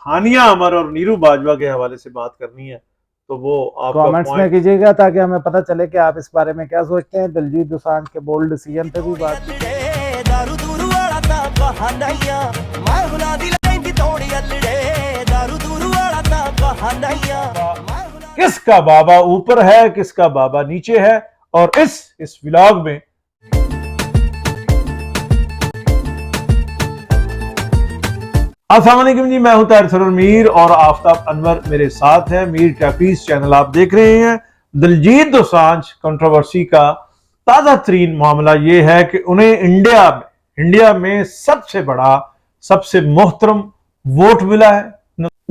हानिया अमर और नीरू बाजवा के हवाले से बात करनी है तो वो आपका कमेंट्स में कीजिएगा ताकि हमें पता चले कि आप इस बारे में क्या सोचते हैं। दिलजीत दोसांझ के बोल्ड डिसीजन पे भी बात किसका बाबा ऊपर है किसका बाबा नीचे है, और इस व्लॉग में अस्सलाम वालेकुम जी, मैं हूं ताहिर सरोवर मीर और आफ्ताब अनवर मेरे साथ है। मीर टैपीज चैनल आप देख रहे हैं। दिलजीत दोसांझ कंट्रोवर्सी का ताजा तरीन मामला यह है कि उन्हें इंडिया में सबसे बड़ा सबसे मोहतरम वोट मिला है।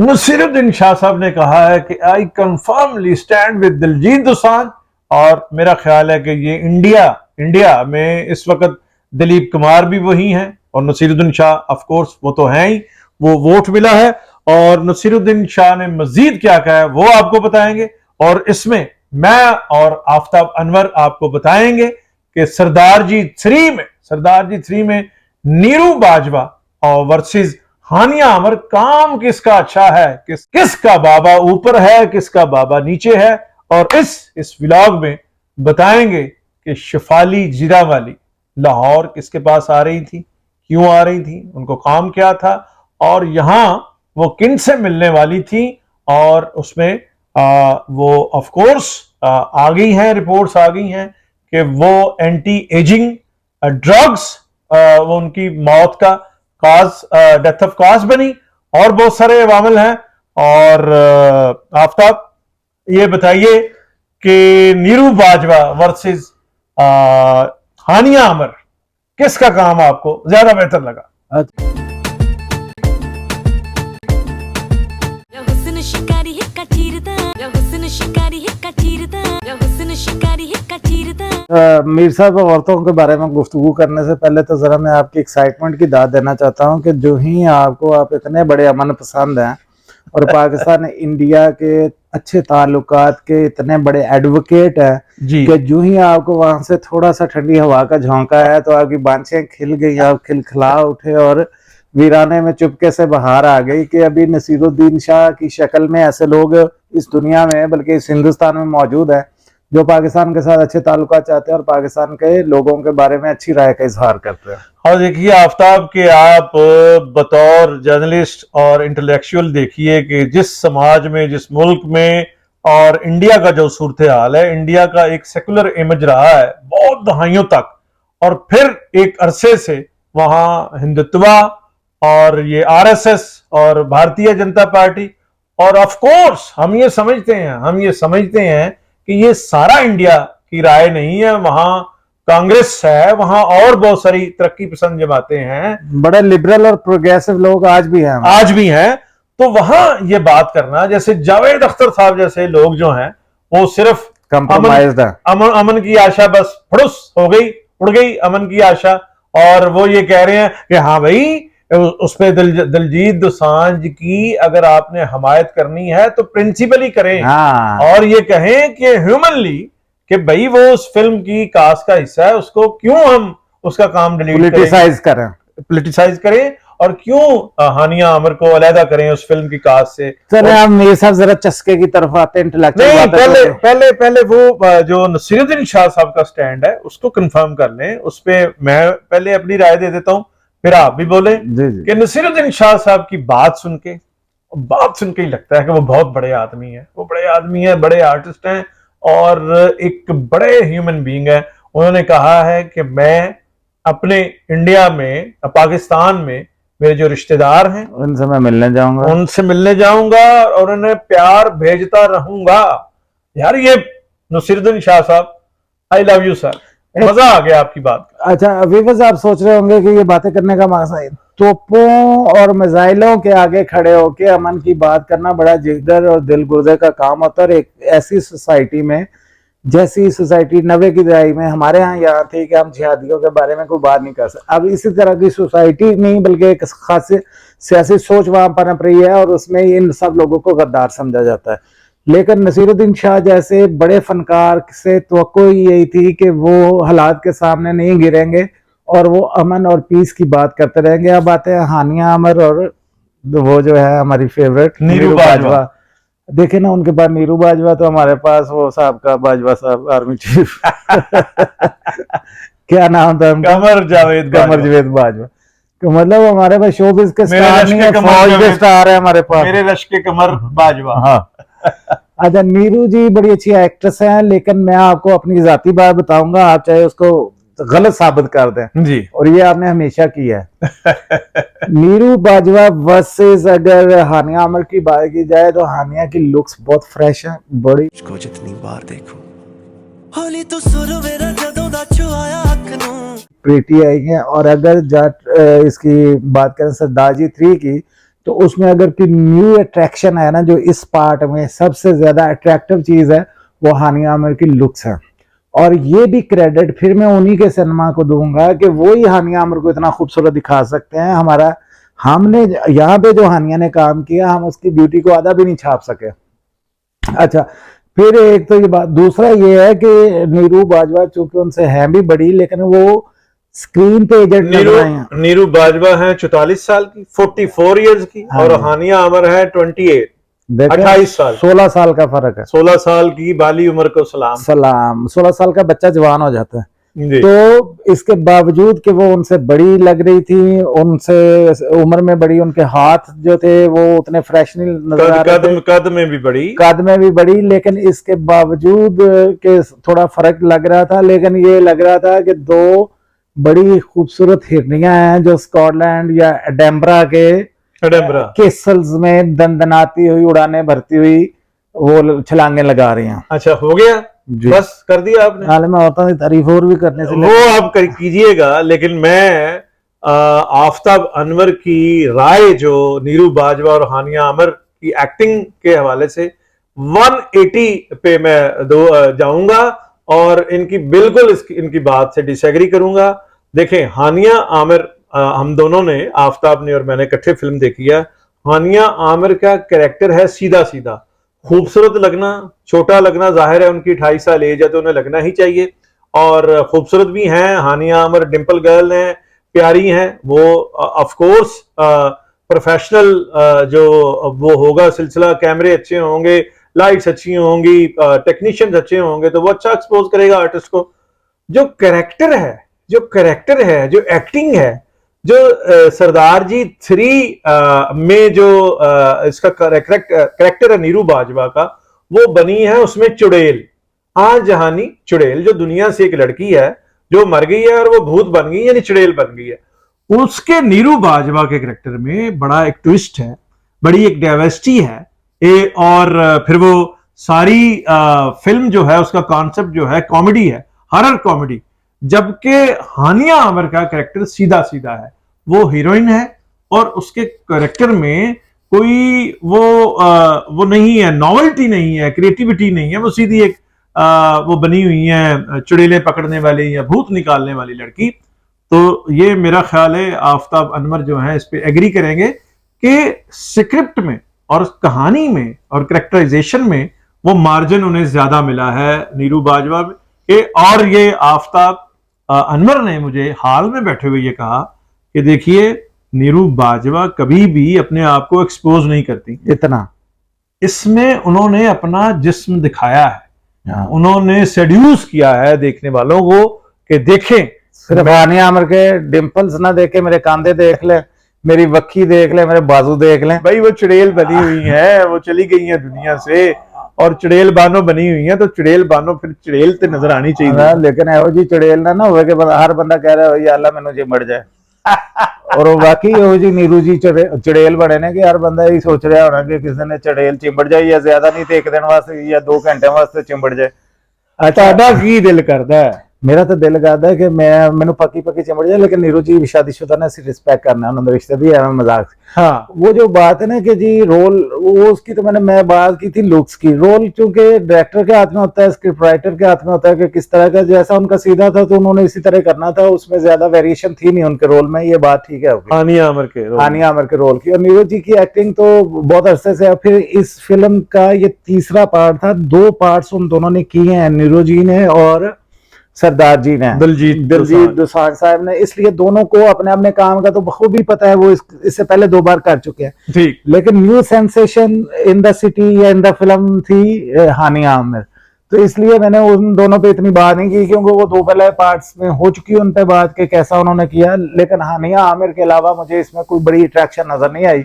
नसीरुद्दीन शाह साहब ने कहा है कि I confirmly stand with Diljit Dosanjh, और मेरा ख्याल है कि ये इंडिया में इस वक्त दिलीप कुमार भी वही हैं और नसीरुद्दीन शाह ऑफ कोर्स वो तो हैं ही, वो वोट मिला है। और नसीरुद्दीन शाह ने मजीद क्या कहा है वो आपको बताएंगे, और इसमें मैं और आफ्ताब अनवर आपको बताएंगे कि सरदार जी 3 में नीरू बाजवा और वर्सेस हानिया अमर काम किसका अच्छा है, किसका बाबा ऊपर है किसका बाबा नीचे है। और इस व्लॉग में बताएंगे कि शिफाली जीरा वाली लाहौर किसके पास आ रही थी, क्यों आ रही थी, उनको काम क्या था, और यहां वो किन से मिलने वाली थी। और उसमें वो ऑफ कोर्स आ गई हैं, रिपोर्ट्स आ गई हैं कि वो एंटी एजिंग ड्रग्स वो उनकी मौत का डेथ ऑफ काज बनी, और बहुत सारे अवामिल हैं। और आफ्ताब ये बताइए कि नीरू बाजवा वर्सेस हानिया अमर किसका काम आपको ज्यादा बेहतर लगा? मीर साहब, औरतों के बारे में गुफ्तगू करने से पहले तो जरा मैं आपकी एक्साइटमेंट की दाद देना चाहता हूं कि जो ही आप इतने बड़े अमन पसंद हैं और पाकिस्तान इंडिया के अच्छे ताल्लुकात के इतने बड़े एडवोकेट हैं कि जो ही आपको वहां से थोड़ा सा ठंडी हवा का झोंका है तो आपकी बांछें खिल गई, आप खिलखिला उठे और वीराने में चुपके से बाहर आ गई कि अभी नसीरुद्दीन शाह की शक्ल में ऐसे लोग इस दुनिया में बल्कि इस हिंदुस्तान में मौजूद है जो पाकिस्तान के साथ अच्छे ताल्लुकात चाहते हैं और पाकिस्तान के लोगों के बारे में अच्छी राय का इजहार करते हैं। हाँ, देखिए आफ्ताब के आप बतौर जर्नलिस्ट और इंटेलेक्चुअल देखिए कि जिस समाज में, जिस मुल्क में, और इंडिया का जो सूरत हाल है, इंडिया का एक सेकुलर इमेज रहा है बहुत दहाइयों तक, और फिर एक अरसे से वहां हिंदुत्वा और ये आरएसएस और भारतीय जनता पार्टी, और ऑफ कोर्स हम ये समझते हैं कि ये सारा इंडिया की राय नहीं है, वहां कांग्रेस है, वहां और बहुत सारी तरक्की पसंद जमाते हैं, बड़े लिबरल और प्रोग्रेसिव लोग आज भी हैं। तो वहां ये बात करना, जैसे जावेद अख्तर साहब जैसे लोग जो हैं वो सिर्फ अमन की आशा, बस फुड़ुस हो गई, उड़ गई अमन की आशा, और वो ये कह रहे हैं कि हाँ भाई उसमें दिलजीत दोसांझ की अगर आपने हमायत करनी है तो प्रिंसिपली करें। और ये कहें कि ह्यूमनली कि भाई वो उस फिल्म की कास्ट का हिस्सा है, उसको क्यों हम उसका काम पॉलिटिसाइज करें और क्यों हानिया अमर को अलहदा करें उस फिल्म की कास्ट से। चले हम मीर साहब जरा चस्के की तरफ आते हैं, इंटेलेक्चुअल पहले वो जो नसीरुद्दीन शाह साहब का स्टैंड है उसको कंफर्म कर लें, उस पर मैं पहले अपनी राय दे देता हूं, फिर आप भी बोले कि नसीरुद्दीन शाह साहब की बात सुन के ही लगता है कि वो बहुत बड़े आदमी है, बड़े आर्टिस्ट हैं और एक बड़े ह्यूमन बीइंग है। उन्होंने कहा है कि मैं अपने इंडिया में, पाकिस्तान में मेरे जो रिश्तेदार हैं उनसे मैं मिलने जाऊंगा और उन्हें प्यार भेजता रहूंगा। यार ये नसीरुद्दीन शाह साहब, आई लव यू सर, मजा आ गया आपकी बात। अच्छा, अभी बस आप सोच रहे होंगे कि ये बातें करने का मकसद तोपों और मिसाइलों के आगे खड़े होके अमन की बात करना बड़ा जिगर और दिल गुर्दे का काम होता है। एक ऐसी सोसाइटी में, जैसी सोसाइटी 90 की दहाई में हमारे यहाँ थी कि हम जिहादियों के बारे में कोई बात नहीं कर सकते, अब इसी तरह की सोसाइटी नहीं बल्कि एक खास सियासी सोच वहां पनप रही है और उसमें इन सब लोगों को गद्दार समझा जाता है। लेकिन नसीरुद्दीन शाह जैसे बड़े फनकार से तवक्को यही थी कि वो हालात के सामने नहीं गिरेंगे और वो अमन और पीस की बात करते रहेंगे। अब आते हैं हानिया अमर और वो जो है हमारी फेवरेट नीरू बाजवा। देखे ना, उनके बाद नीरू बाजवा, तो हमारे पास वो साहब का बाजवा साहब, आर्मी चीफ क्या नाम था उनका? कमर जावेद कमर बाजवा। जावेद बाजवा। तो मतलब हमारे पास शोबिज़ के मेरे स्टार रश नहीं के है, कमर फौज के जावेद। स्टार है हमारे पास। मेरे रश के कमर बाजवा। हाँ। अच्छा, नीरू जी बड़ी अच्छी एक्ट्रेस हैं, लेकिन मैं आपको अपनी जाती बात बताऊंगा, आप चाहे उसको गलत साबित कर दें, जी। और ये आपने हमेशा किया है। नीरू बाजवा वर्सेस अगर हानिया आमिर की बात की जाए, तो हानिया की लुक्स बहुत फ्रेश है, बड़ी को जितनी बार देखो होली तो सुर मेरा जदों दा छुआया अख नूं प्रीटी आई है। और अगर जाट इसकी बात करें सरदार जी 3 की, तो उसमें अगर की न्यू अट्रैक्शन है ना, जो इस पार्ट में सबसे ज्यादा अट्रैक्टिव चीज है, वो हानिया आमिर की लुक्स है। और ये भी क्रेडिट फिर मैं उन्हीं के सिनेमा को दूंगा कि वो ही हानिया आमिर को इतना खूबसूरत दिखा सकते हैं। हमने यहाँ पे जो हानिया ने काम किया, हम उसकी ब्यूटी को आधा भी नहीं छाप सके। अच्छा, फिर एक तो ये बात, दूसरा ये है कि नीरू बाजवा चूंकि उनसे है भी बड़ी, लेकिन वो स्क्रीन पे एजेंट नीरू नजर आई हैं। नीरू बाजवा है 44 साल की, 44 इयर्स की, हाँ और जी। हानिया आमिर है 28, देखें, 28 साल। 16 साल का फर्क है। 16 साल की बाली उम्र को सलाम। सलाम। 16 साल का बच्चा जवान हो जाता है। जी। तो इसके बावजूद कि वो उनसे बड़ी लग रही थी, उनसे उम्र में बड़ी, उनके हाथ जो थे वो उतने फ्रेश नहीं नजर आ रहे थे, कद में भी बड़ी। कद में भी बड़ी, लेकिन इसके बावजूद के थोड़ा फर्क लग रहा था। लेकिन ये लग रहा था कि दो बड़ी खूबसूरत हिरनियां हैं जो स्कॉटलैंड या एडिनबरा के एडिनबरा केसल्स में दंदनाती हुई, उड़ाने भरती हुई वो छलांगे लगा रही हैं। अच्छा, हो गया जी। बस कर दिया आपने। हाल में औरतों की तारीफ और भी करने से वो आप कीजिएगा, लेकिन मैं आफताब अनवर की राय जो नीरू बाजवा और हानिया आमिर की एक्टिंग के हवाले से 180 पे मैं जाऊंगा, और इनकी बिल्कुल इनकी बात से डिसएग्री करूंगा। देखें, हानिया आमिर, हम दोनों ने, आफताब ने और मैंने इकट्ठे फिल्म देखी है। हानिया आमिर का कैरेक्टर है सीधा सीधा, खूबसूरत लगना, छोटा लगना, जाहिर है उनकी 28 साल एज है तो उन्हें लगना ही चाहिए, और खूबसूरत भी हैं। हानिया आमिर डिंपल गर्ल हैं, प्यारी हैं वो। ऑफ कोर्स प्रोफेशनल जो वो होगा सिलसिला, कैमरे अच्छे होंगे, लाइट्स अच्छी होंगी, टेक्नीशियंस अच्छे होंगे, तो वो अच्छा एक्सपोज करेगा आर्टिस्ट को। जो कैरेक्टर है, जो एक्टिंग है, जो सरदार जी 3 में जो इसका कैरेक्टर है नीरू बाजवा का, वो बनी है उसमें चुड़ैल, जहानी चुड़ैल, जो दुनिया से एक लड़की है जो मर गई है और वो भूत बन गई, यानी चुड़ैल बन गई है। उसके नीरू बाजवा के कैरेक्टर में बड़ा एक ट्विस्ट है, बड़ी एक डाइवर्सिटी है, और फिर वो सारी फिल्म जो है उसका कॉन्सेप्ट जो है कॉमेडी है, हॉरर कॉमेडी, जबकि हानिया आमिर का कैरेक्टर सीधा सीधा है, वो हीरोइन है, और उसके कैरेक्टर में कोई वो नहीं है, नॉवेल्टी नहीं है, क्रिएटिविटी नहीं है, वो सीधी एक वो बनी हुई है चुड़ैलें पकड़ने वाली या भूत निकालने वाली लड़की। तो ये मेरा ख्याल है आफताब अनवर जो है इस पे एग्री करेंगे कि स्क्रिप्ट में और कहानी में और कैरेक्टराइजेशन में वो मार्जिन उन्हें ज्यादा मिला है नीरू बाजवा के। और ये आफताब अनवर ने मुझे हाल में बैठे हुए ये कहा कि देखिए, नीरू बाजवा कभी भी अपने आप को एक्सपोज नहीं करती, इतना इसमें उन्होंने अपना जिस्म दिखाया है, उन्होंने सेड्यूस किया है देखने वालों को कि देखें। सिर्फ हानिया आमिर के डिंपल्स ना देखे, मेरे कांधे देख ले, मेरी वक्की देख ले, मेरे बाजू देख ले। भाई वो चुड़ैल बनी हुई है, वो चली गई है दुनिया से, और चुड़ैल बानो बनी हुई है, तो चुड़ैल बानो फिर चुड़ैल ते नजर आनी चाहिए। लेकिन एहो जी चुड़ैल ना हो कि हर बंदा कह रहा है या अल्लाह मैनू चिमड़ जाए और वो बाकी एहो जी नीरू जी चुड़ैल बने ने कि हर बंदा यही सोच रहा होना कि किसी ने चुड़ैल चिमड़ जाए, या ज्यादा नहीं तो एक दिन वास्ते या 2 घंटे वास्ते चिमड़ जाए। ਤੁਹਾਡਾ ਕੀ ਦਿਲ ਕਰਦਾ ਹੈ? मेरा तो दिल करता है कि मैनू पक्की पक्की चिमड़ जाए, लेकिन नीरू जी शादीशुदा ने रिस्पेक्ट करना है, उन्होंने रिश्ते भी है मजाक। हाँ, वो जो बात है ना कि जी रोल, वो उसकी तो मैं बात की थी लुक्स की। रोल चूंकि डायरेक्टर के हाथ में होता है, स्क्रिप्ट राइटर के हाथ में होता है कि किस तरह का, जैसा उनका सीधा था तो उन्होंने इसी तरह करना था, उसमें ज्यादा वेरिएशन थी नहीं उनके रोल में, ये बात ठीक है। हानिया आमिर के हानिया आमिर के रोल की और नीरू जी की एक्टिंग तो बहुत अरसे से। फिर इस फिल्म का ये तीसरा पार्ट था, 2 पार्ट्स उन दोनों ने किए हैं, नीरू जी ने और सरदार जी ने, दिलजीत दोसांझ साहब ने, इसलिए दोनों को अपने अपने काम का तो बखूबी पता है, वो इससे पहले 2 बार कर चुके हैं। ठीक। लेकिन new sensation in the city या इन द फिल्म थी हानिया आमिर, तो इसलिए मैंने उन दोनों पे इतनी बात नहीं की, क्योंकि वो 2 पहले पार्ट्स में हो चुकी है उन पे बात के कैसा उन्होंने किया। लेकिन हानिया आमिर के अलावा मुझे इसमें कोई बड़ी अट्रैक्शन नजर नहीं आई।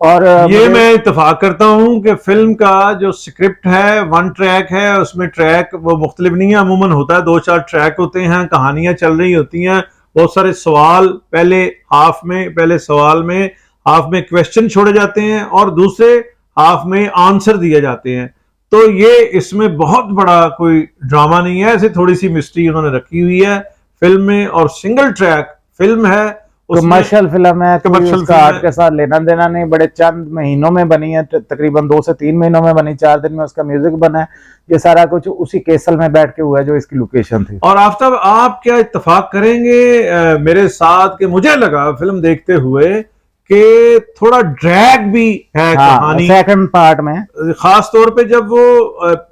और ये मैं इत्तेफाक करता हूं कि फिल्म का जो स्क्रिप्ट है 1 ट्रैक है, उसमें ट्रैक वो मुख्तलिफ नहीं है, अमूमन होता है 2-4 ट्रैक होते हैं, कहानियां चल रही होती हैं, बहुत सारे सवाल पहले सवाल में हाफ में क्वेश्चन छोड़े जाते हैं और दूसरे हाफ में आंसर दिए जाते हैं। तो ये इसमें बहुत बड़ा कोई ड्रामा नहीं है, ऐसे थोड़ी सी मिस्ट्री उन्होंने रखी हुई है फिल्म में, और सिंगल ट्रैक फिल्म है, कमर्शियल फिल्म है, कमर्शियल उसका आर्ट के साथ लेना देना नहीं, बड़े चंद महीनों में बनी है, तकरीबन 2 से 3 महीनों में बनी, 4 दिन में उसका म्यूजिक बना है। ये सारा कुछ उसी केसल में बैठ के हुआ है जो इसकी लोकेशन थी। और आफ्ताब, आप क्या इत्तेफाक करेंगे मेरे साथ कि मुझे लगा फिल्म देखते हुए कि थोड़ा ड्रैग भी है कहानी सेकंड पार्ट में, खास तौर पे जब वो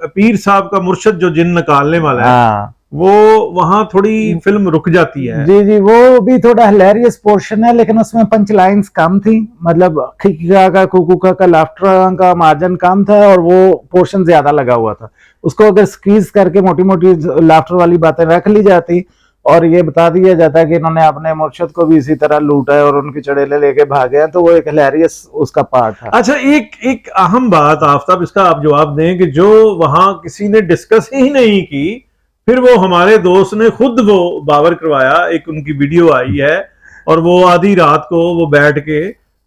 पीर साहब का मुर्शद जो जिन निकालने वाला है वो वहां थोड़ी फिल्म रुक जाती है। जी जी, वो भी थोड़ा हिलेरियस पोर्शन है, लेकिन उसमें पंच लाइंस कम थी, मतलब खिका का कुकुका का लाफ्टर का मार्जिन कम था और वो पोर्शन ज्यादा लगा हुआ था। उसको अगर स्क्वीज करके मोटी मोटी लाफ्टर वाली बातें रख ली जाती और ये बता दिया जाता कि इन्होंने अपने मुर्शद को भी इसी तरह लूटा है और उनकी चड़ेले लेके भागे हैं, तो वो एक हिलेरियस उसका पार्ट था। अच्छा, एक अहम बात आफ्ताब, इसका आप जवाब दें कि जो वहां किसी ने डिस्कस ही नहीं की, फिर वो हमारे दोस्त ने खुद वो बावर करवाया, एक उनकी वीडियो आई है और वो आधी रात को वो बैठ के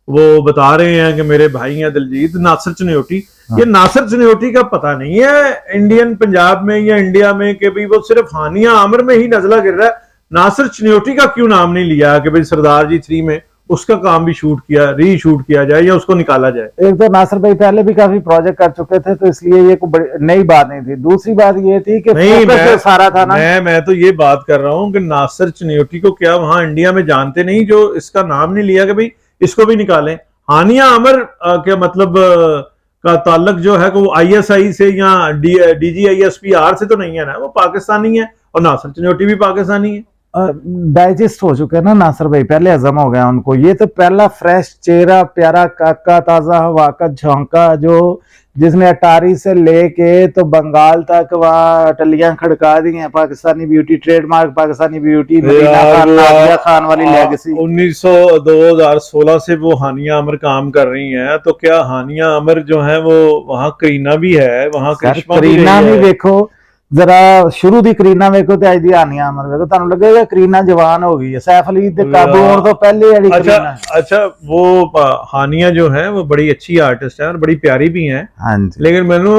वो बता रहे हैं कि मेरे भाई हैं दिलजीत, नासिर चनियोटी। ये नासिर चनियोटी का पता नहीं है इंडियन पंजाब में या इंडिया में कि भाई वो सिर्फ हानिया आमिर में ही नजला गिर रहा है, नासिर चनियोटी का क्यों नाम नहीं लिया कि भाई सरदार जी 3 में उसका काम भी शूट किया, रीशूट किया जाए या उसको निकाला जाए। एक तो नासिर भाई पहले भी काफी प्रोजेक्ट कर चुके थे, तो इसलिए ये कोई नई बात नहीं थी। दूसरी बात ये थी कि नहीं, सारा था ना, मैं तो ये बात कर रहा हूं कि नासिर चनियोटी को क्या वहां इंडिया में जानते नहीं, जो इसका नाम नहीं लिया कि भाई इसको भी निकालें। हानिया आमिर क्या मतलब का ताल्लुक जो है वो ISI से या DGISPR से तो नहीं है ना, वो पाकिस्तानी है और नासिर चनियोटी भी पाकिस्तानी है। डाइजेस्ट हो चुके हैं ना नासिर भाई, पहले हजम हो गया उनको। ये तो पहला फ्रेश चेहरा, प्यारा काका, ताजा हवा का झोंका, जो जिसने अटारी से लेके तो बंगाल तक वहाँ टलियां खड़का दी हैं, Pakistani beauty, trademark Pakistani beauty, Nadia Khan वाली लेगेसी। 2016 से वो हानिया आमिर काम कर रही हैं, तो क्या हानिया आमिर जो है वो वहाँ करीना भी है, वहाँ करीना भी देखो जरा, शुरू दी करीना वेखो ते अज दी हानिया आमिर वेखो, तुहानू लगेगा करीना जवान हो गई है। सैफ अली दे काबू होने तो पहले वाली करीना। अच्छा, वो हानिया जो है वो बड़ी अच्छी आर्टिस्ट है और बड़ी प्यारी भी है। हाँ जी, लेकिन मैनू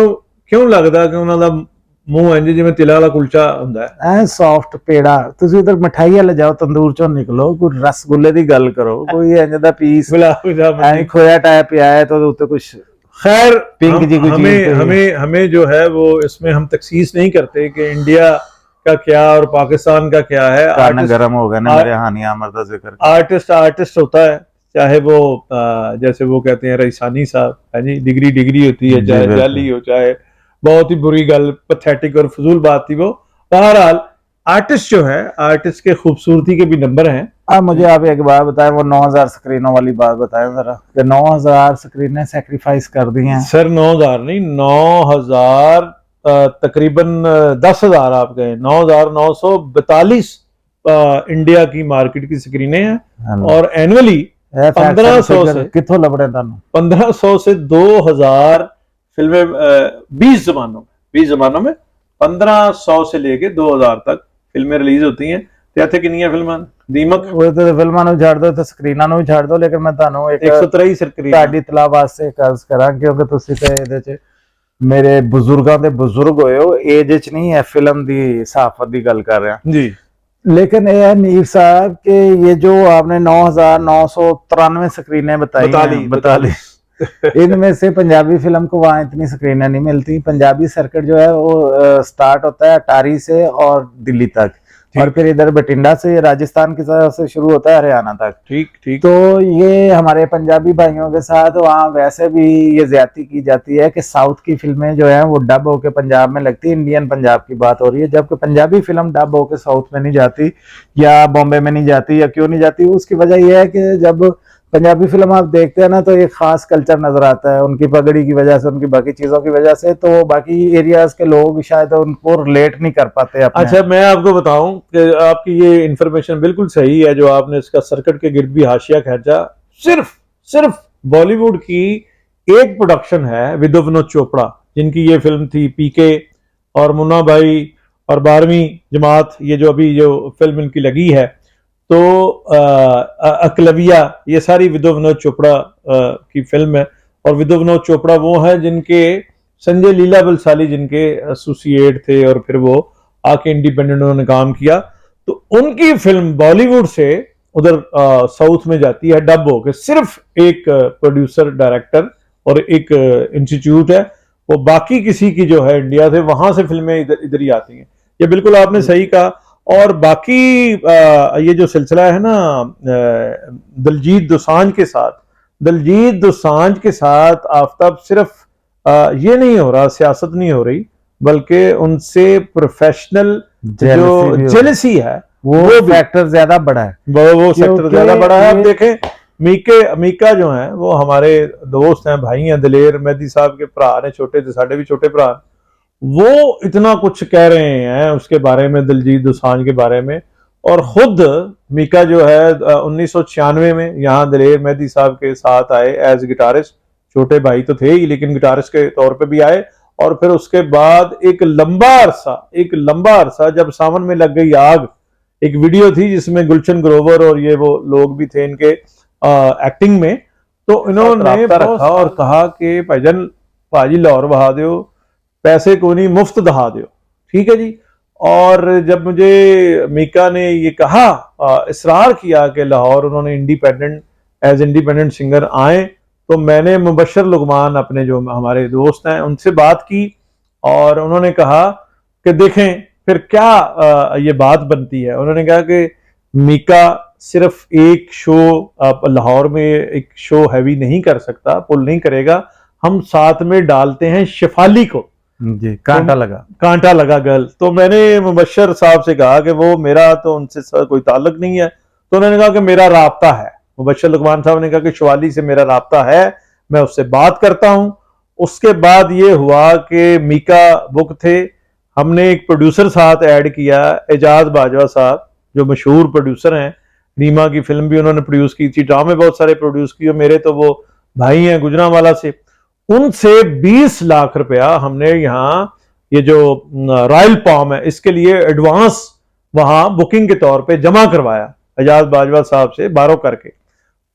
क्यों लगदा कि उन्हां दा मूंह इंज जिवें तिला वाला कुलचा हुंदा है, ऐ सॉफ्ट पेड़ा। तुसीं उधर मिठाई वाले जाओ, तंदूर चों निकलो, कोई रसगुल्ले दी गल करो, कोई इंज दा पीस ऐ खोया टाइप पिया है तो उत्ते कुछ खैर पिंक जी हमें जो है वो इसमें हम तखसीस नहीं करते कि इंडिया का क्या और पाकिस्तान का क्या है। गर्म हो गया ना मेरे हानिया आमिर दा जिक्र। आर्टिस्ट होता है, चाहे वो जैसे वो कहते हैं रईसानी साहब है जी, डिग्री होती है, चाहे जाली हो, चाहे बहुत ही बुरी गल, पैथेटिक और फजूल बात थी वो। बहरहाल आर्टिस्ट जो है, आर्टिस्ट के खूबसूरती के भी नंबर हैं। अब मुझे आप एक बात बताएं, वो 9000 स्क्रीनों वाली बात बताएं जरा, कि 9000 स्क्रीनें सेक्रीफाइस कर दी हैं। सर 9000 नहीं, 9000 तकरीबन 10,000 आप गए, 9,942 इंडिया की मार्केट की स्क्रीनें हैं और एनुअली 1500 से कितों लबड़े तानू 1500 से 2000 फिल्में 20 जमानों में 1500 से लेके 2000 तक फिल्में रिलीज होती हैं। ਤੇ ਇੱਥੇ ਕਿੰਨੀਆਂ ਫਿਲਮਾਂ ਦੀਮਕ ਉਹ ਤੇ ਫਿਲਮਾਂ ਨੂੰ ਛੱਡ ਦੋ ਤੇ ਸਕਰੀਨਾਂ ਨੂੰ ਵੀ ਛੱਡ ਦੋ, ਲੇਕਿਨ ਮੈਂ ਤੁਹਾਨੂੰ ਇੱਕ 123 ਸਕਰੀਨ ਤੁਹਾਡੀ ਇਤਲਾਹ ਵਾਸਤੇ ਕਰਜ਼ ਕਰਾਂ, ਕਿਉਂਕਿ ਤੁਸੀਂ ਤੇ ਇਹਦੇ ਚ ਮੇਰੇ ਬਜ਼ੁਰਗਾਂ ਦੇ ਬਜ਼ੁਰਗ ਹੋਏ ਹੋ, ਏਜ ਚ ਨਹੀਂ ਹੈ ਫਿल्म ਦੀ सहाफत ਦੀ ਗੱਲ कर रहा जी। लेकिन ये है मीर साहब के ये जो आपने 9,993 स्क्रीनें बताई इनमें से पंजाबी फिल्म को वहाँ इतनी स्क्रीनें नहीं मिलती। पंजाबी सर्किट जो है वो स्टार्ट होता है अटारी से और दिल्ली तक, और फिर इधर बठिंडा से राजस्थान की तरफ से शुरू होता है हरियाणा तक। ठीक ठीक। तो ये हमारे पंजाबी भाइयों के साथ वहाँ वैसे भी ये ज्यादती की जाती है कि साउथ की फिल्में जो है वो डब होके पंजाब में लगती है, इंडियन पंजाब की बात हो रही है, जबकि पंजाबी फिल्म डब होके साउथ में नहीं जाती या बॉम्बे में नहीं जाती। या क्यों नहीं जाती, उसकी वजह यह है कि जब पंजाबी फिल्म आप देखते हैं ना तो एक खास कल्चर नजर आता है, उनकी पगड़ी की वजह से, उनकी बाकी चीजों की वजह से, तो बाकी एरियाज के लोग शायद उनको रिलेट नहीं कर पाते अपने। अच्छा, मैं आपको बताऊं कि आपकी ये इंफॉर्मेशन बिल्कुल सही है जो आपने इसका सर्कट के गिर्द भी हाशिया खींचा। सिर्फ बॉलीवुड की एक प्रोडक्शन है विदो विनोद चोपड़ा, जिनकी ये फिल्म थी पीके और मुन्ना भाई और 12वीं जमात, ये जो अभी जो फिल्म इनकी लगी है, तो अकलविया, ये सारी विदो विनोद चोपड़ा की फिल्म है। और विदो विनोद चोपड़ा वो है जिनके संजय लीला बलसाली जिनके एसोसिएट थे और फिर वो आके इंडिपेंडेंट उन्होंने काम किया। तो उनकी फिल्म बॉलीवुड से उधर साउथ में जाती है डब हो के। सिर्फ एक प्रोड्यूसर डायरेक्टर और एक इंस्टीट्यूट है, वो बाकी किसी की जो है इंडिया से, वहां से फिल्में इधर ही आती हैं। ये बिल्कुल आपने सही कहा। और बाकी ये जो सिलसिला है ना दिलजीत दोसांझ के साथ आफ्ताब, सिर्फ ये नहीं हो रहा, सियासत नहीं हो रही, बल्कि उनसे प्रोफेशनल जो जेलसी है वो फैक्टर ज्यादा बड़ा है, वो सेक्टर ज्यादा बड़ा है। आप देखें मीका जो है वो हमारे दोस्त हैं, भाई हैं, दिलेर मेहदी साहब के भरा ने, छोटे थे, साढ़े भी छोटे भरा, वो इतना कुछ कह रहे हैं उसके बारे में, दिलजीत दोसांझ के बारे में। और खुद मीका जो है 1996 में यहाँ दिलेर मेहदी साहब के साथ आए एज गिटारिस्ट, छोटे भाई तो थे ही लेकिन गिटारिस्ट के तौर पे भी आए। और फिर उसके बाद एक लंबा अरसा जब सावन में लग गई आग, एक वीडियो थी जिसमें गुलशन ग्रोवर और ये वो लोग भी थे इनके एक्टिंग में, तो इन्होंने रखा और कहा कि भाईजान भाजी लाहौर बहा दो, पैसे को नहीं मुफ्त दहा दो, ठीक है जी। और जब मुझे मीका ने ये कहा, इसरार किया कि लाहौर उन्होंने एज इंडिपेंडेंट सिंगर आए, तो मैंने मुबशर लुकमान अपने जो हमारे दोस्त हैं उनसे बात की और उन्होंने कहा कि देखें फिर क्या ये बात बनती है। उन्होंने कहा कि मीका सिर्फ एक शो लाहौर में एक शो हैवी नहीं कर सकता, पुल नहीं करेगा, हम साथ में डालते हैं शिफाली को जी, कांटा लगा गर्ल। तो मैंने मुबशर साहब से कहा कि वो मेरा तो उनसे कोई ताल्लुक नहीं है, तो उन्होंने कहा कि मेरा राब्ता है। मुबशर लुकमान साहब ने कहा कि शिवाली से मेरा राब्ता है, मैं उससे बात करता हूं। उसके बाद ये हुआ कि मीका बुक थे, हमने एक प्रोड्यूसर साथ ऐड किया, एजाज बाजवा साहब जो मशहूर प्रोड्यूसर हैं, रीमा की फिल्म भी उन्होंने प्रोड्यूस की थी, ड्रामे बहुत सारे प्रोड्यूस किए, मेरे तो वो भाई हैं गुजरांवाला से। उनसे 20 लाख रुपया हमने यहाँ ये जो रॉयल पॉम है इसके लिए एडवांस वहां बुकिंग के तौर पे जमा करवाया एजाज बाजवा साहब से बारो करके।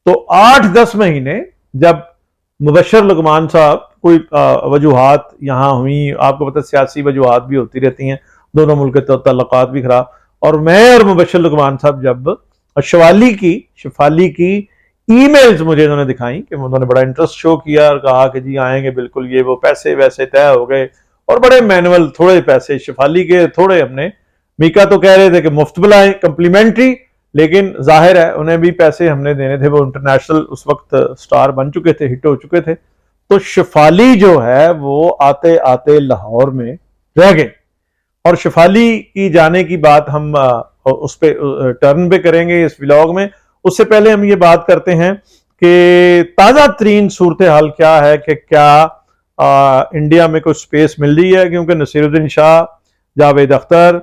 तो 8-10 महीने जब मुबशर लुकमान साहब कोई वजूहात यहाँ हुई, आपको पता सियासी वजूहात भी होती रहती हैं, दोनों मुल्क के तल्लुकात भी खराब, और मैं और मुबशर लुकमान साहब जब शिफाली की ईमेल्स मुझे इन्होंने दिखाई कि उन्होंने बड़ा इंटरेस्ट शो किया और कहा कि जी आएंगे बिल्कुल, ये वो, पैसे वैसे तय हो गए और बड़े मैनुअल, थोड़े पैसे शिफाली के, थोड़े हमने। मीका तो कह रहे थे कि मुफ्त बुलाएं, कम्प्लीमेंट्री, लेकिन जाहिर है उन्हें भी पैसे हमने देने थे, वो इंटरनेशनल उस वक्त स्टार बन चुके थे, हिट हो चुके थे। तो शिफाली जो है वो आते आते लाहौर में रह गए। और शिफाली की जाने की बात हम उस पे टर्न पे करेंगे इस व्लॉग में। उससे पहले हम ये बात करते हैं कि ताज़ा तरीन सूरत हाल क्या है, कि क्या इंडिया में कुछ स्पेस मिल रही है, क्योंकि नसीरुद्दीन शाह, जावेद अख्तर,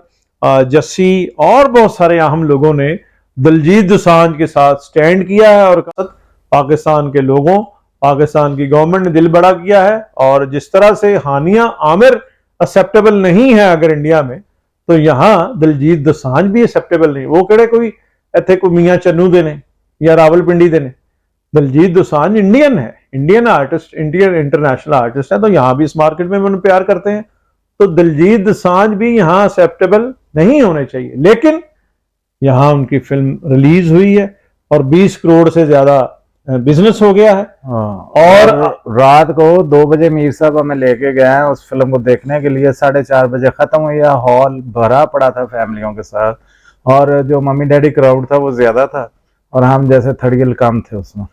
जस्सी और बहुत सारे अहम लोगों ने दिलजीत दोसांझ के साथ स्टैंड किया है और पाकिस्तान के लोगों, पाकिस्तान की गवर्नमेंट ने दिल बड़ा किया है। और जिस तरह से हानिया आमिर एक्सेप्टेबल नहीं है अगर इंडिया में, तो यहाँ दिलजीत दोसांझ भी एक्सेप्टेबल नहीं। वो केड़े कोई इत्थे कोई मियां चन्नू दे ने या रावलपिंडी दे ने, दिलजीत दोसांझ इंडियन है, Indian artist, Indian international artist है, तो यहाँ भी इस मार्केट में उन्हें प्यार करते हैं। तो दिलजीत दोसांझ भी यहाँ एक्सेप्टेबल नहीं होने चाहिए, लेकिन यहाँ उनकी फिल्म रिलीज हुई है और 20 करोड़ से ज्यादा बिजनेस हो गया है। और रात को 2 बजे मीर साहब हमें लेके गए हैं उस फिल्म को देखने के लिए, 4:30 बजे खत्म हुई है, हॉल भरा पड़ा था फैमिलियों के साथ। और जो मम्मी डैडी क्राउड था वो ज्यादा था और हम जैसे थर्ड गिल कम थे उसमें।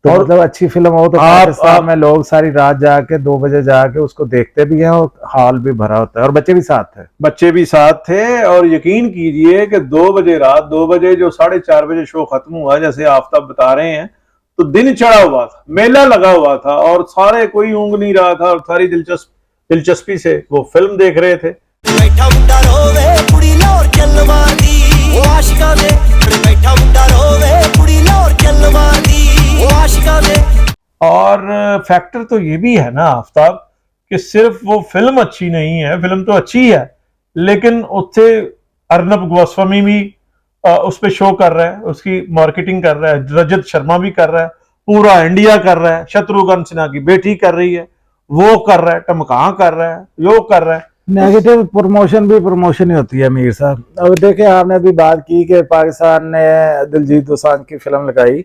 तो और मतलब अच्छी फिल्म हो तो पाकिस्तान में लोग सारी रात जाके 2 बजे जाके उसको देखते भी हैं और हॉल भी भरा होता है और बच्चे भी साथ थे। बच्चे भी साथ थे और यकीन कीजिए कि 2 बजे रात 2 बजे जो 4:30 बजे शो खत्म हुआ, जैसे आफ्ताब बता रहे हैं, तो दिन चढ़ा हुआ था, मेला लगा हुआ था और सारे कोई ऊँग नहीं रहा था और सारी दिलचस्पी से वो फिल्म देख रहे थे। बैठा मुंडा रोवे कुड़ी लाहौर चल मारदी ओ आशिका दे बैठा मुंडा रोवे कुड़ी लाहौर चल मारदी ओ आशिका दे। और फैक्टर तो ये भी है ना आफ्ताब कि सिर्फ वो फिल्म अच्छी नहीं है, फिल्म तो अच्छी है, लेकिन उससे अर्नब गोस्वामी भी उस पर शो कर रहा है, उसकी मार्केटिंग कर रहा है, रजत शर्मा भी कर रहा है, पूरा इंडिया कर रहा है, शत्रुघ्न सिन्हा की बेटी कर रही है, वो कर रहा है, टमका कर रहा है, यो कर रहा है। नेगेटिव प्रमोशन भी प्रमोशन ही होती है मीर साहब। अब देखिए आपने अभी बात की कि पाकिस्तान ने दिलजीत दोसांझ की फिल्म लगाई,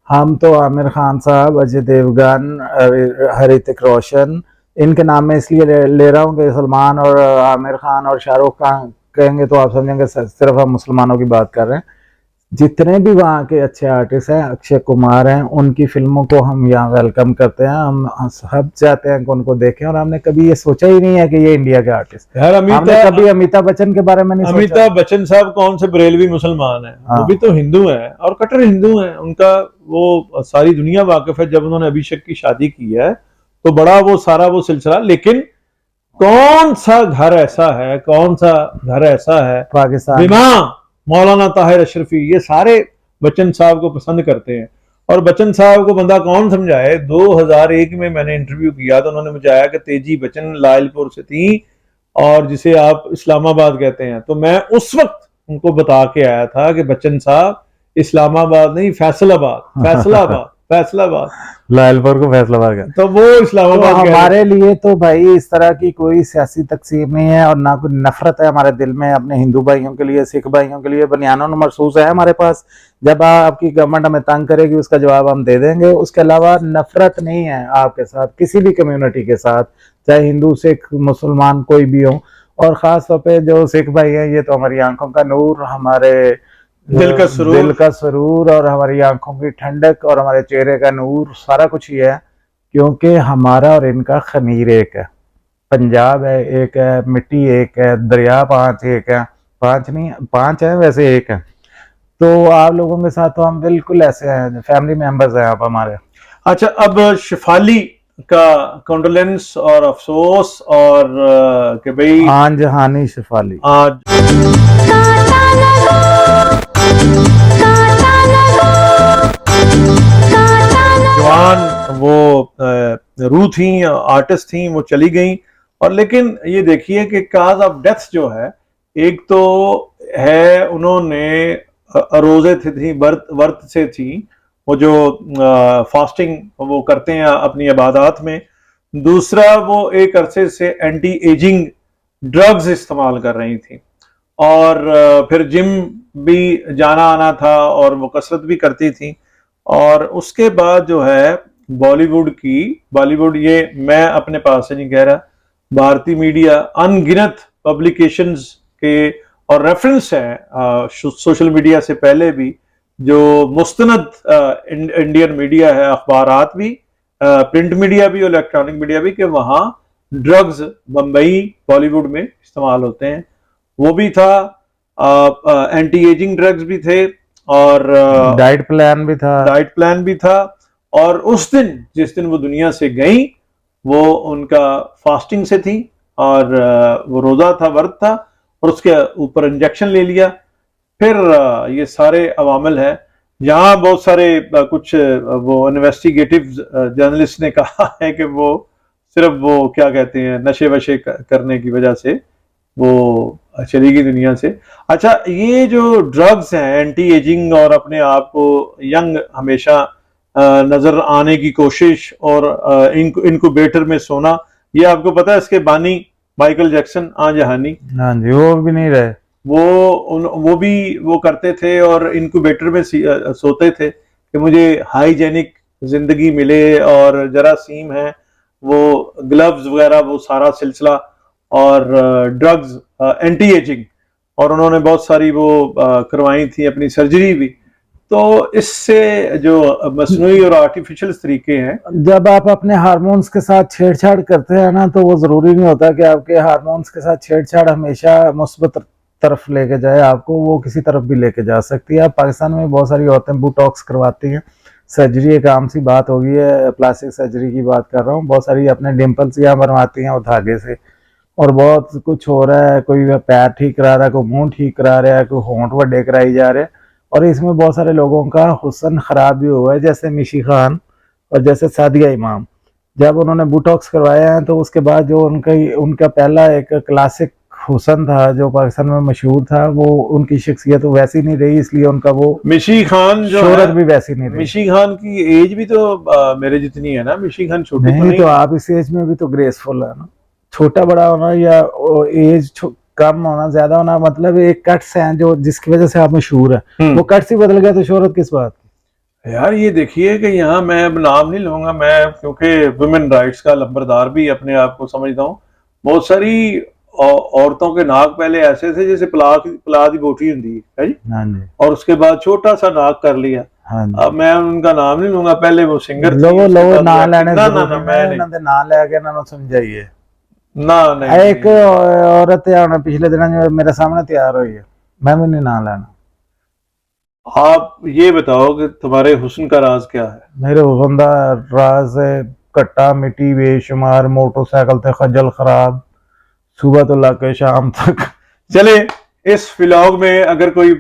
हम तो आमिर खान साहब, अजय देवगन, ऋतिक रोशन, इनके नाम में इसलिए ले रहा हूँ कि सलमान और आमिर खान और शाहरुख खान कहेंगे तो आप समझेंगे सिर्फ हम मुसलमानों की बात कर रहे हैं। जितने भी वहाँ के अच्छे आर्टिस्ट हैं, अक्षय कुमार हैं, उनकी फिल्मों को हम यहाँ वेलकम करते हैं, हम सब चाहते हैं कि उनको देखें और हमने कभी ये सोचा ही नहीं है कि ये इंडिया के आर्टिस्ट यार हमने कभी अमिताभ बच्चन के बारे में नहीं सोचा। अमिताभ बच्चन साहब कौन से बरेलवी मुसलमान हैं, वो हाँ। भी तो हिंदू हैं और कट्टर हिंदू हैं, उनका वो सारी दुनिया वाकिफ है। जब उन्होंने अभिषेक की शादी की है तो बड़ा वो सारा वो सिलसिला, लेकिन कौन सा घर ऐसा है, कौन सा घर ऐसा है पाकिस्तान बिमा मौलाना ताहिर अशरफी, ये सारे बच्चन साहब को पसंद करते हैं। और बच्चन साहब को बंदा कौन समझाए। 2001 में मैंने इंटरव्यू किया तो उन्होंने मुझे आया कि तेजी बच्चन लायलपुर से थी और जिसे आप इस्लामाबाद कहते हैं, तो मैं उस वक्त उनको बता के आया था कि बच्चन साहब इस्लामाबाद नहीं, फैसलाबाद, फैसलाबाद, फैसलाबाद, लायलपुर को फैसलाबाद का। तो वो तो इस्लामाबाद हमारे लिए तो भाई इस तरह की कोई सियासी तकसीम नहीं है और ना कोई नफरत है हमारे दिल में अपने हिंदू भाइयों के लिए, सिख भाइयों के लिए बनियानों महसूस है हमारे पास। जब आपकी गवर्नमेंट हमें तंग करेगी उसका जवाब हम दे देंगे, उसके अलावा नफरत नहीं है आपके साथ, किसी भी कम्युनिटी के साथ, चाहे हिंदू सिख मुसलमान कोई भी हो। और खास तौर पे जो सिख भाई हैं ये तो हमारी आंखों का नूर, हमारे दिल का सुरूर और हमारी आंखों की ठंडक और हमारे चेहरे का नूर, सारा कुछ ही है, क्योंकि हमारा और इनका खमीर एक है, पंजाब है एक है, मिट्टी एक है, दरिया 5 एक है, 5 नहीं 5 है वैसे एक है। तो आप लोगों के साथ तो हम बिल्कुल ऐसे हैं, फैमिली मेंबर्स हैं आप हमारे। अच्छा, अब शिफाली का कॉन्डोलेंस और अफसोस और कि भाई आन जहानी शिफाली आज जवान वो रूह थी, आर्टिस्ट थी, वो चली गई। और लेकिन ये देखिए कि काज ऑफ डेथ जो है, एक तो है उन्होंने रोजे थी, वर्त से थी, वो जो फास्टिंग वो करते हैं अपनी इबादत में। दूसरा वो एक अरसे से एंटी एजिंग ड्रग्स इस्तेमाल कर रही थी और फिर जिम भी जाना आना था और वो कसरत भी करती थी। और उसके बाद जो है बॉलीवुड, ये मैं अपने पास से नहीं कह रहा, भारतीय मीडिया अनगिनत पब्लिकेशंस के और रेफरेंस है सोशल मीडिया से पहले भी, जो मुस्तनद इंडियन मीडिया है, अखबारात भी, प्रिंट मीडिया भी और इलेक्ट्रॉनिक मीडिया भी, कि वहाँ ड्रग्स बम्बई बॉलीवुड में इस्तेमाल होते हैं। वो भी था, एंटी एजिंग ड्रग्स भी थे और डाइट प्लान भी था। और उस दिन जिस दिन वो दुनिया से गई वो उनका फास्टिंग से थी और वो रोजा था, व्रत था, और उसके ऊपर इंजेक्शन ले लिया। फिर ये सारे अवामल है। यहाँ बहुत सारे कुछ वो इन्वेस्टिगेटिव जर्नलिस्ट ने कहा है कि वो सिर्फ वो क्या कहते हैं नशे वशे करने की वजह से वो चली गई दुनिया से। अच्छा, ये जो ड्रग्स हैं एंटी एजिंग और अपने आप को यंग हमेशा नजर आने की कोशिश और इनक्यूबेटर में सोना, ये आपको पता है इसके बानी माइकल जैक्सन जहानी, हाँ जी, वो भी नहीं रहे, वो भी वो करते थे और इनक्यूबेटर में सोते थे कि मुझे हाइजेनिक जिंदगी मिले और जरासीम है वो ग्लव्स वगैरह वो सारा सिलसिला और ड्रग्स एंटी एजिंग। और उन्होंने बहुत सारी वो करवाई थी अपनी सर्जरी भी। तो इससे जो मसनूई और आर्टिफिशियल तरीके हैं, जब आप अपने हार्मोन्स के साथ छेड़छाड़ करते हैं ना, तो वो जरूरी नहीं होता कि आपके हार्मोन्स के साथ छेड़छाड़ हमेशा मुस्बत तरफ लेके जाए, आपको वो किसी तरफ भी लेके जा सकती है। आप पाकिस्तान में बहुत सारी औरतें बोटॉक्स करवाती हैं, सर्जरी एक आम सी बात हो गई है, प्लास्टिक सर्जरी की बात कर रहा हूँ। बहुत सारी अपने डिम्पल्स यहाँ बनवाती हैं वो धागे से, और बहुत कुछ हो रहा है, कोई पैर ठीक करा रहा है, कोई मुंह ठीक करा रहा है, कोई होंठ वड्डे कराई जा रहे हैं, और इसमें बहुत सारे लोगों का हुस्न खराब भी हुआ है, जैसे मिशी खान और जैसे सादिया इमाम। जब उन्होंने बोटॉक्स करवाया है तो उसके बाद जो उनका पहला एक क्लासिक हुस्न था जो पाकिस्तान में मशहूर था, वो उनकी शख्सियत वैसी नहीं रही, इसलिए उनका वो मिशी खान जो शोहरत है, भी वैसी नहीं रही। मिशी खान की एज भी तो मेरे जितनी है ना, मिशी खान छोटी तो नहीं, नहीं तो आप इस एज में भी तो ग्रेसफुल है ना। छोटा बड़ा होना या एज कम होना ज्यादा होना मतलब एक कट्स हैं जो जिसकी वजह से आप मशहूर है, वो कट्स ही बदल गया तो शोहरत किस बात की। यार ये देखिए कि यहाँ मैं अब नाम नहीं लूंगा मैं, क्योंकि वुमेन राइट्स का लंबरदार भी अपने आप को समझता हूँ। बहुत सारी औरतों के नाक पहले ऐसे थे जैसे पला दी बोटी होती है जी, हाँ जी, और उसके बाद छोटा सा नाक कर लिया। हाँ जी। अब मैं उनका नाम नहीं लूंगा, पहले वो सिंगर थी, लोगो उसके लोगो बाद ना वो लेने एक्टिंग- जरूरी मैं नहीं, नहीं, उन्होंने ना लेके ना समझाइए। ना नहीं, एक औरत है पिछले दिनों जो मेरे सामने तैयार हुई है, मैं भी नहीं ना लेना। आप ये बताओ कि तुम्हारे हुस्न का राज क्या है? मेरे हुस्न दा राज है कट्टा मिट्टी बेशुमार, मोटरसाइकिल थे खजल खराब, सुबह तो लाके शाम तक। चले इस व्लॉग में अगर कोई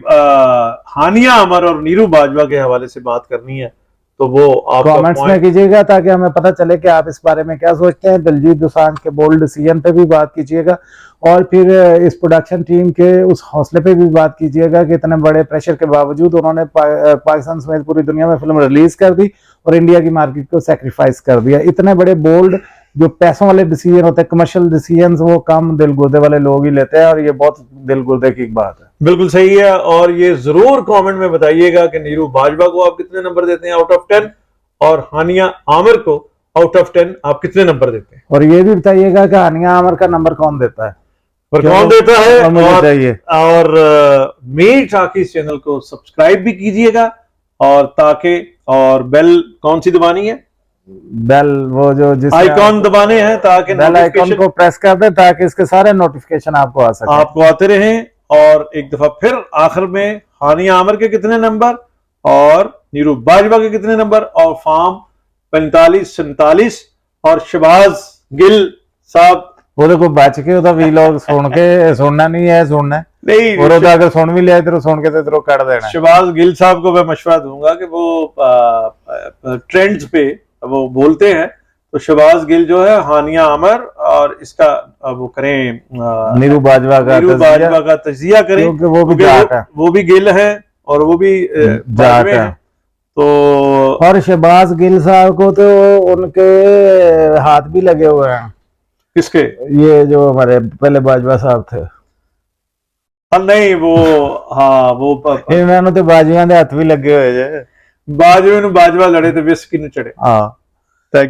हानिया अमर और नीरू बाजवा के हवाले से बात करनी है तो वो आपका कमेंट्स में कीजिएगा ताकि हमें पता चले कि आप इस बारे में क्या सोचते हैं। दिलजीत दोसांझ के बोल्ड डिसीजन पे भी बात कीजिएगा, और फिर इस प्रोडक्शन टीम के उस हौसले पे भी बात कीजिएगा कि इतने बड़े प्रेशर के बावजूद उन्होंने पाकिस्तान समेत पूरी दुनिया में फिल्म रिलीज कर दी और इंडिया की मार्केट को सेक्रीफाइस कर दिया। इतने बड़े बोल्ड जो पैसों वाले डिसीजन होते हैं, कमर्शियल डिसीजन, वो कम दिल गुर्दे वाले लोग ही लेते हैं, और ये बहुत दिल गुर्दे की बात है। बिल्कुल सही है। और ये जरूर कमेंट में बताइएगा कि नीरू बाजवा को आप कितने नंबर देते हैं आउट ऑफ 10, और हानिया आमिर को आउट ऑफ 10 आप कितने नंबर देते हैं। और ये भी बताइएगा कि हानिया आमिर का नंबर कौन देता है, पर कौन देता है, मुझे चाहिए। और मीर टाकीज चैनल को सब्सक्राइब भी कीजिएगा, और ताकि और बेल कौन सी दबानी है, बेल वो जो जिस आइकॉन दबाने हैं ताकि बेल आइकॉन नोटिफिकेशन को प्रेस कर दे ताकि इसके सारे नोटिफिकेशन आपको आ सके। आपको आते रहें। और एक दफा फिर आखिर में हानिया आमिर के कितने नंबर और नीरू बाजवा के कितने नंबर, और फार्म 45-47 और शहबाज गिल साहब वो देखो बच के ਉਹਦਾ ਵੀਲੌਗ सुन के सुनना नहीं है, सुनना है नहीं, और ਉਹਦਾ अगर सुन भी लिया इधर सुन के तो इधर कट देना है। शहबाज गिल साहब को मैं मशवरा दूंगा कि वो ट्रेंड्स पे वो बोलते हैं, तो शहबाज गिल जो है हानिया आमिर और इसका वो करें नीरू बाजवा का तजिया करें, क्योंकि वो भी क्योंकि जाट है, वो भी गिल है और वो भी जाट बाजवे है। हैं। तो और शहबाज गिल साहब को तो उनके हाथ भी लगे हुए हैं, किसके? ये जो हमारे पहले बाजवा साहब थे, नहीं वो, हाँ वो इन्होंने तो बाजवा के हाथ भी लगे हुए जे। बाजवे ਨੂੰ ਬਾਜਵਾ ਲੜੇ ਤੇ ਵਿਸ ਕਿਨੂੰ ਚੜੇ। हाँ, थैंक